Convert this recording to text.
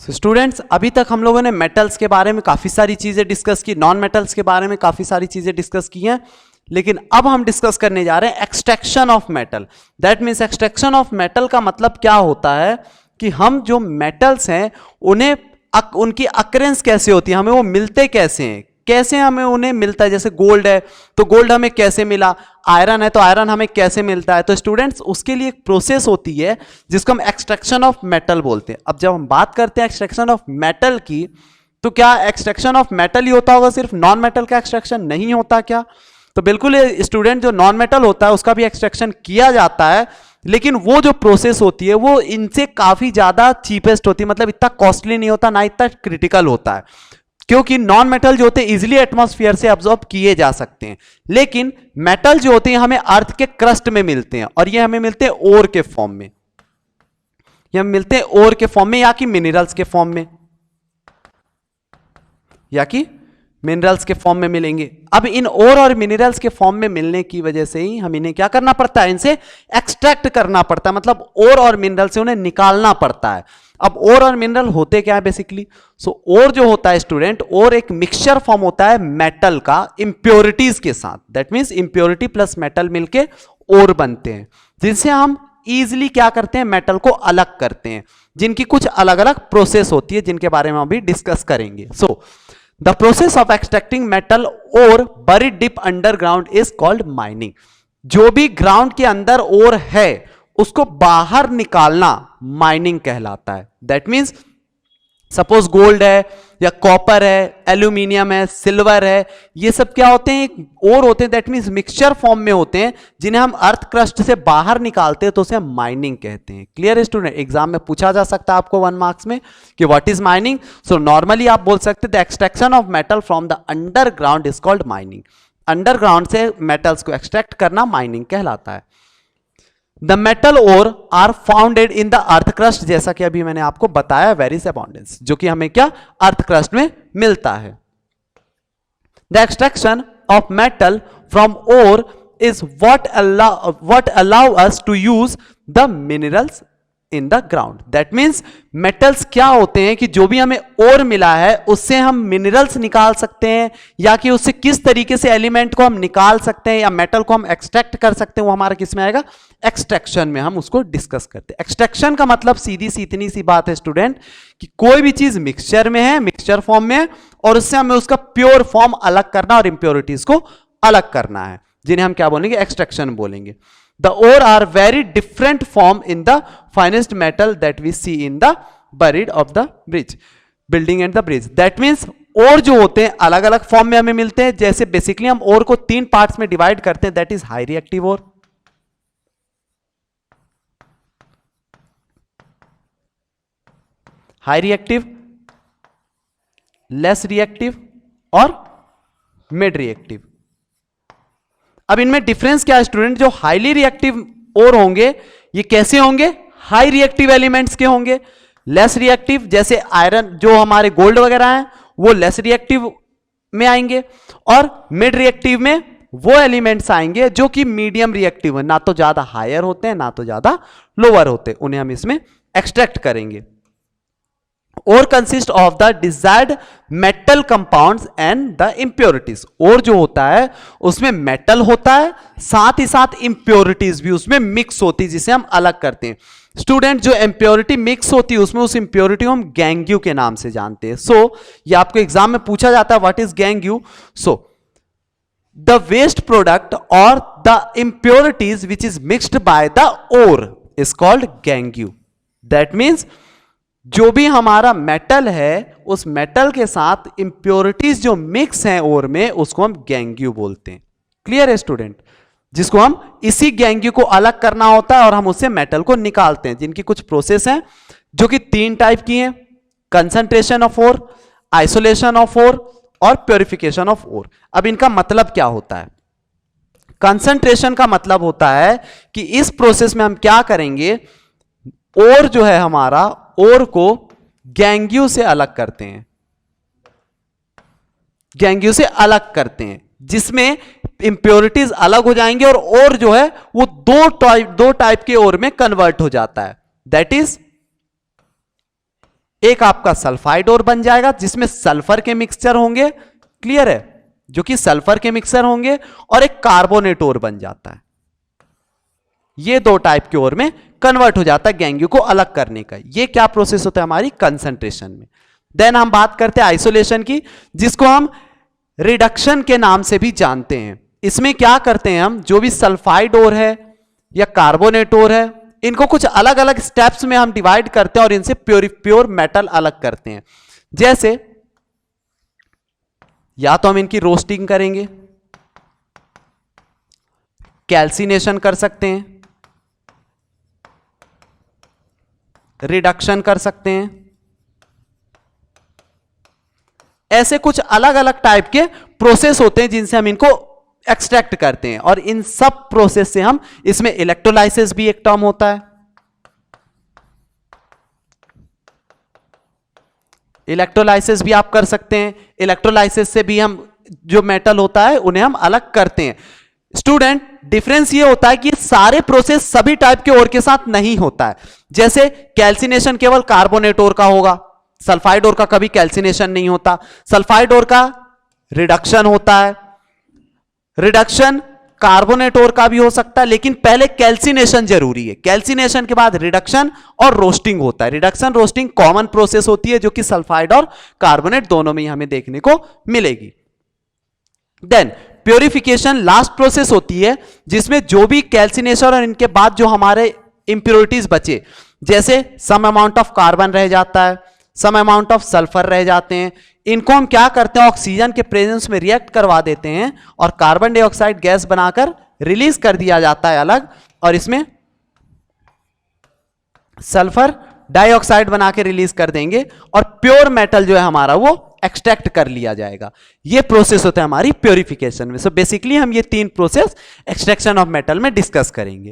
Students अभी तक हम लोगों ने मेटल्स के बारे में काफी सारी चीजें डिस्कस की, नॉन मेटल्स के बारे में काफी सारी चीजें डिस्कस की हैं, लेकिन अब हम डिस्कस करने जा रहे हैं extraction of metal. That means extraction of metal का मतलब क्या होता है कि हम जो मेटल्स हैं उन्हें उनकी अकरेंस कैसे होती है, हमें वो मिलते कैसे हैं, कैसे हमें उन्हें मिलता है। जैसे गोल्ड है तो गोल्ड हमें कैसे मिला, आयरन है तो आयरन हमें कैसे मिलता है। तो स्टूडेंट्स उसके लिए एक प्रोसेस होती है जिसको हम एक्सट्रैक्शन ऑफ मेटल बोलते हैं। अब जब हम बात करते हैं एक्सट्रैक्शन ऑफ मेटल की, तो क्या एक्सट्रैक्शन ऑफ मेटल ही होता होगा, सिर्फ नॉन मेटल का एक्सट्रैक्शन नहीं होता क्या? तो बिल्कुल स्टूडेंट, जो नॉन मेटल होता है उसका भी एक्सट्रैक्शन किया जाता है, लेकिन वो जो प्रोसेस होती है वो इनसे काफी ज्यादा चीपेस्ट होती है, मतलब इतना कॉस्टली नहीं होता, ना इतना क्रिटिकल होता है, क्योंकि नॉन मेटल जो होते हैं इजिली एटमॉस्फेयर से अब्सॉर्ब किए जा सकते हैं। लेकिन मेटल जो होते हैं हमें अर्थ के क्रस्ट में मिलते हैं, और ये हमें मिलते हैं ओर के फॉर्म में, ये हमें मिलते हैं ओर के फॉर्म में या कि मिनरल्स के फॉर्म में, या कि मिनरल्स के फॉर्म में मिलेंगे। अब इन ओर और मिनरल्स के फॉर्म में मिलने की वजह से ही हम इन्हें क्या करना पड़ता है, इनसे एक्सट्रैक्ट करना पड़ता है, मतलब ओर और मिनरल से उन्हें निकालना पड़ता है। अब ओर और मिनरल होते क्या है बेसिकली? सो ओर जो होता है स्टूडेंट, ओर एक मिक्सचर फॉर्म होता है मेटल का इंप्योरिटीज के साथ। That means impurity plus metal मिलके ओर बनते हैं, जिनसे हम इजिली क्या करते हैं, मेटल को अलग करते हैं, जिनकी कुछ अलग अलग प्रोसेस होती है जिनके बारे में हम अभी डिस्कस करेंगे। So the process of extracting metal ore buried deep underground is called mining. जो भी ग्राउंड के अंदर ओर है उसको बाहर निकालना माइनिंग कहलाता है। दैट मीन्स सपोज गोल्ड है या कॉपर है, एल्यूमिनियम है, सिल्वर है, ये सब क्या होते हैं, और होते हैं। दैट मीन्स मिक्सचर फॉर्म में होते हैं, जिन्हें हम अर्थ क्रस्ट से बाहर निकालते हैं तो उसे हम माइनिंग कहते हैं। क्लियर है स्टूडेंट? एग्जाम में पूछा जा सकता है आपको 1 मार्क्स में कि what is mining. So normally आप बोल सकते the extraction of metal from the underground is called mining. Underground से मेटल्स को एक्सट्रैक्ट करना माइनिंग कहलाता है। The metal ore are founded in the earth crust, जैसा कि अभी मैंने आपको बताया, वेरियस अबाउंडेंस, जो कि हमें क्या अर्थ क्रस्ट में मिलता है। The extraction of metal from ore is what allow us to use the minerals in the ground. That means metals क्या होते हैं कि जो भी हमें ओर मिला है उससे हम मिनरल्स निकाल सकते हैं, या कि उससे किस तरीके से एलिमेंट को हम निकाल सकते हैं या मेटल को हम एक्सट्रैक्ट कर सकते हैं, वो हमारा किस में आएगा, एक्सट्रैक्शन में हम उसको डिस्कस करते हैं। एक्सट्रैक्शन का मतलब सीधी सी इतनी सी बात है स्टूडेंट कि कोई भी चीज मिक्सचर में है, मिक्सचर फॉर्म में है, और उससे हमें उसका प्योर फॉर्म अलग करना और इंप्योरिटीज को अलग करना है, जिन्हें हम क्या बोलेंगे, एक्सट्रैक्शन बोलेंगे। The ore are very different form in the finest metal that we see in the buried of the bridge, building and the bridge. That means ore जो होते हैं अलग अलग फॉर्म में हमें मिलते हैं। जैसे बेसिकली हम ore को 3 पार्ट्स में डिवाइड करते हैं, that is high reactive ore, high reactive, less reactive और मिड रिएक्टिव। अब इनमें डिफरेंस क्या है स्टूडेंट? जो हाईली रिएक्टिव ओर होंगे ये कैसे होंगे, हाई रिएक्टिव एलिमेंट्स के होंगे। लेस रिएक्टिव जैसे आयरन, जो हमारे गोल्ड वगैरह हैं, वो लेस रिएक्टिव में आएंगे, और मिड रिएक्टिव में वो एलिमेंट्स आएंगे जो कि मीडियम रिएक्टिव है, ना तो ज्यादा हायर होते हैं ना तो ज्यादा लोअर होते, उन्हें हम इसमें एक्सट्रैक्ट करेंगे। और consist of the desired metal compounds and the impurities. और जो होता है उसमें मेटल होता है, साथ ही साथ इंप्योरिटीज भी उसमें मिक्स होती है, जिसे हम अलग करते हैं। स्टूडेंट, जो इंप्योरिटी मिक्स होती है उसमें उस इंप्योरिटी को हम गैंग्यू के नाम से जानते हैं। सो ये आपको एग्जाम में पूछा जाता है what is gangue. So the waste product और the impurities which is mixed by the ore is called gangue. That means जो भी हमारा मेटल है उस मेटल के साथ इंप्योरिटीज जो मिक्स हैं ओर में, उसको हम गैंग्यू बोलते हैं। क्लियर है स्टूडेंट? जिसको हम इसी गैंग्यू को अलग करना होता है और हम उससे मेटल को निकालते हैं, जिनकी कुछ प्रोसेस हैं जो कि 3 टाइप की हैं, concentration of ore, isolation of ore और प्योरिफिकेशन ऑफ ओर। अब इनका मतलब क्या होता है? कंसंट्रेशन का मतलब होता है कि इस प्रोसेस में हम क्या करेंगे, ओर जो है हमारा, ओर को गैंग्यू से अलग करते हैं, गैंग्यू से अलग करते हैं, जिसमें इंप्योरिटीज अलग हो जाएंगे और ओर जो है वो दो टाइप के ओर में कन्वर्ट हो जाता है। दैट इज एक आपका सल्फाइड ओर बन जाएगा जिसमें सल्फर के मिक्सचर होंगे, क्लियर है, जो कि सल्फर के मिक्सचर होंगे, और एक कार्बोनेट ओर बन जाता है। ये दो टाइप के ओर में कन्वर्ट हो जाता है गैंग्यू को अलग करने का। ये क्या प्रोसेस होता है हमारी कंसंट्रेशन में। देन हम बात करते हैं आइसोलेशन की, जिसको हम रिडक्शन के नाम से भी जानते हैं। इसमें क्या करते हैं हम, जो भी सल्फाइड ओर है या कार्बोनेट ओर है, इनको कुछ अलग अलग स्टेप्स में हम डिवाइड करते हैं और इनसे प्योर मेटल अलग करते हैं। जैसे या तो हम इनकी रोस्टिंग करेंगे, कैल्सिनेशन कर सकते हैं, रिडक्शन कर सकते हैं। ऐसे कुछ अलग अलग टाइप के प्रोसेस होते हैं जिनसे हम इनको एक्सट्रैक्ट करते हैं, और इन सब प्रोसेस से हम, इसमें इलेक्ट्रोलाइसिस भी एक टर्म होता है, इलेक्ट्रोलाइसिस भी आप कर सकते हैं। इलेक्ट्रोलाइसिस से भी हम जो मेटल होता है उन्हें हम अलग करते हैं। स्टूडेंट, डिफरेंस ये होता है कि सारे प्रोसेस सभी टाइप के ओर के साथ नहीं होता है। जैसे कैल्सिनेशन केवल कार्बोनेट ओर का होगा, सल्फाइड ओर का कभी कैल्सिनेशन नहीं होता। सल्फाइड ओर का रिडक्शन होता है, रिडक्शन कार्बोनेट ओर का भी हो सकता है, लेकिन पहले कैल्सिनेशन जरूरी है। कैल्सिनेशन के बाद रिडक्शन और रोस्टिंग होता है। रिडक्शन रोस्टिंग कॉमन प्रोसेस होती है जो कि सल्फाइड और कार्बोनेट दोनों में ही हमें देखने को मिलेगी। देन प्योरिफिकेशन लास्ट प्रोसेस होती है, जिसमें जो भी कैल्सिनेशन और इनके बाद जो हमारे इंप्योरिटीज बचे, जैसे सम अमाउंट ऑफ कार्बन रह जाता है, सम अमाउंट ऑफ सल्फर रह जाते हैं, इनको हम क्या करते हैं, ऑक्सीजन के प्रेजेंस में रिएक्ट करवा देते हैं और कार्बन डाइऑक्साइड गैस बनाकर रिलीज कर दिया जाता है अलग, और इसमें सल्फर डाइऑक्साइड बना के रिलीज कर देंगे और प्योर मेटल जो है हमारा वो एक्सट्रैक्ट कर लिया जाएगा। ये प्रोसेस होता है हमारी प्योरिफिकेशन में। सो बेसिकली हम ये तीन प्रोसेस एक्सट्रैक्शन ऑफ मेटल में डिस्कस करेंगे।